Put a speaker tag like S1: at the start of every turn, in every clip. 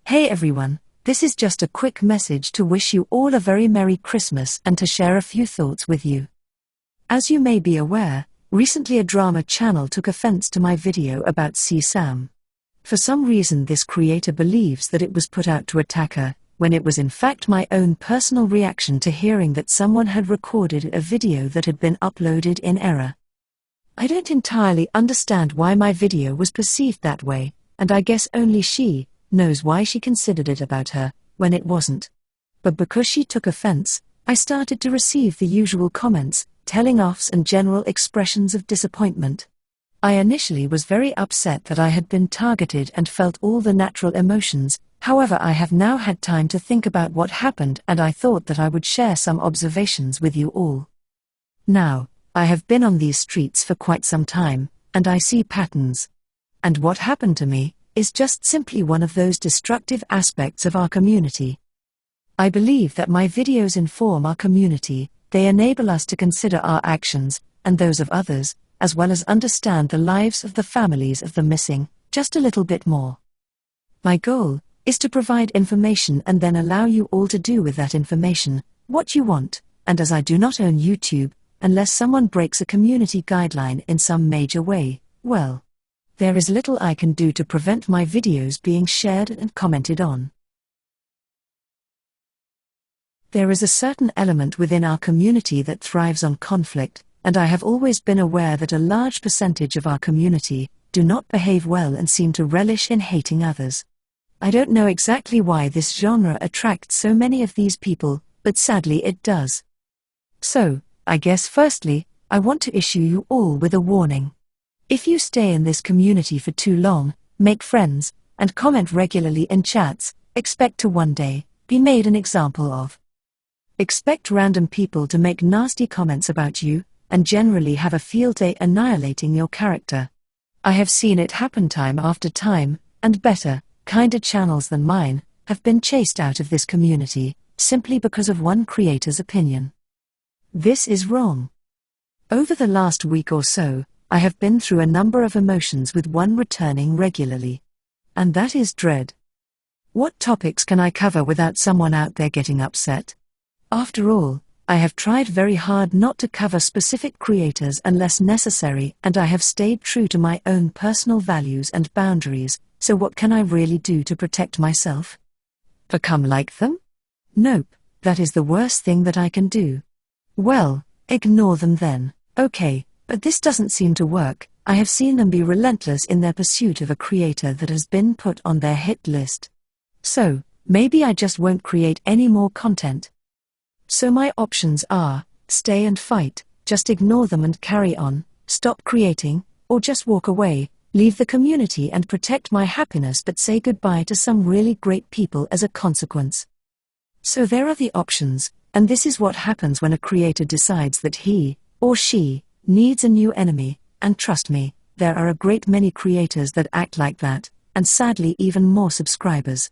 S1: Hey everyone, this is just a quick message to wish you all a very Merry Christmas and to share a few thoughts with you. As you may be aware, recently a drama channel took offense to my video about Sam. For some reason this creator believes that it was put out to attack her, when it was in fact my own personal reaction to hearing that someone had recorded a video that had been uploaded in error. I don't entirely understand why my video was perceived that way, and I guess only she knows why she considered it about her, when it wasn't. But because she took offense, I started to receive the usual comments, telling offs and general expressions of disappointment. I initially was very upset that I had been targeted and felt all the natural emotions. However, I have now had time to think about what happened and I thought that I would share some observations with you all. Now, I have been on these streets for quite some time, and I see patterns. And what happened to me is just simply one of those destructive aspects of our community. I believe that my videos inform our community, they enable us to consider our actions, and those of others, as well as understand the lives of the families of the missing, just a little bit more. My goal is to provide information and then allow you all to do with that information what you want, and as I do not own YouTube, unless someone breaks a community guideline in some major way, well, there is little I can do to prevent my videos being shared and commented on. There is a certain element within our community that thrives on conflict, and I have always been aware that a large percentage of our community do not behave well and seem to relish in hating others. I don't know exactly why this genre attracts so many of these people, but sadly it does. So, I guess firstly, I want to issue you all with a warning. If you stay in this community for too long, make friends, and comment regularly in chats, expect to one day be made an example of. Expect random people to make nasty comments about you, and generally have a field day annihilating your character. I have seen it happen time after time, and better, kinder channels than mine have been chased out of this community, simply because of one creator's opinion. This is wrong. Over the last week or so, I have been through a number of emotions with one returning regularly. And that is dread. What topics can I cover without someone out there getting upset? After all, I have tried very hard not to cover specific creators unless necessary, and I have stayed true to my own personal values and boundaries, so what can I really do to protect myself? Become like them? Nope, that is the worst thing that I can do. Well, ignore them then, okay. But this doesn't seem to work. I have seen them be relentless in their pursuit of a creator that has been put on their hit list. So, maybe I just won't create any more content. So my options are, stay and fight, just ignore them and carry on, stop creating, or just walk away, leave the community and protect my happiness but say goodbye to some really great people as a consequence. So there are the options, and this is what happens when a creator decides that he, or she, needs a new enemy, and trust me, there are a great many creators that act like that, and sadly even more subscribers.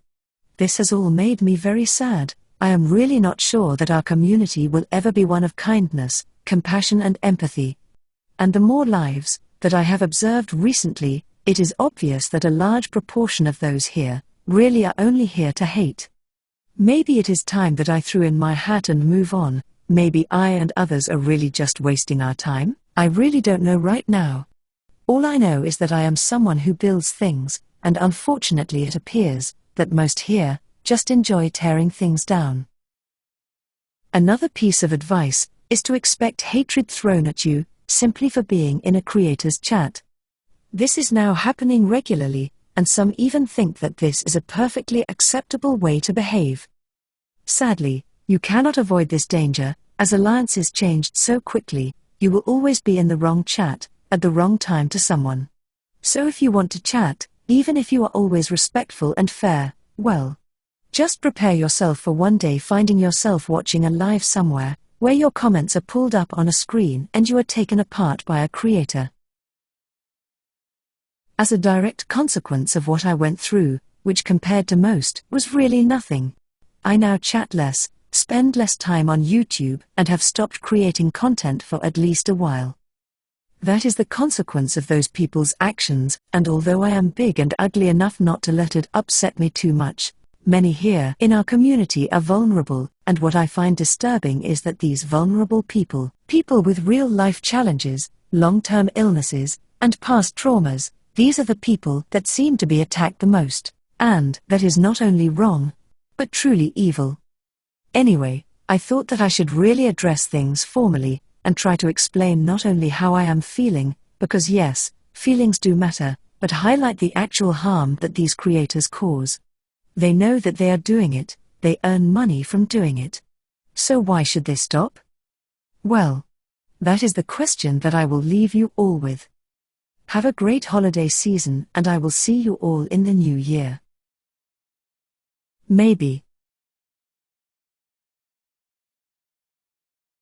S1: This has all made me very sad. I am really not sure that our community will ever be one of kindness, compassion and empathy. And the more lives that I have observed recently, it is obvious that a large proportion of those here really are only here to hate. Maybe it is time that I threw in my hat and move on. Maybe I and others are really just wasting our time. I really don't know right now. All I know is that I am someone who builds things, and unfortunately it appears that most here just enjoy tearing things down. Another piece of advice is to expect hatred thrown at you, simply for being in a creator's chat. This is now happening regularly, and some even think that this is a perfectly acceptable way to behave. Sadly, you cannot avoid this danger, as alliances changed so quickly. You will always be in the wrong chat, at the wrong time to someone. So if you want to chat, even if you are always respectful and fair, well, just prepare yourself for one day finding yourself watching a live somewhere, where your comments are pulled up on a screen and you are taken apart by a creator. As a direct consequence of what I went through, which compared to most, was really nothing, I now chat less, spend less time on YouTube, and have stopped creating content for at least a while. That is the consequence of those people's actions, and although I am big and ugly enough not to let it upset me too much, Many here in our community are vulnerable, and what I find disturbing is that these vulnerable people with real-life challenges, long-term illnesses, and past traumas, these are the people that seem to be attacked the most, and that is not only wrong, but truly evil. Anyway, I thought that I should really address things formally, and try to explain not only how I am feeling, because yes, feelings do matter, but highlight the actual harm that these creators cause. They know that they are doing it, they earn money from doing it. So why should they stop? Well, that is the question that I will leave you all with. Have a great holiday season, and I will see you all in the new year. Maybe.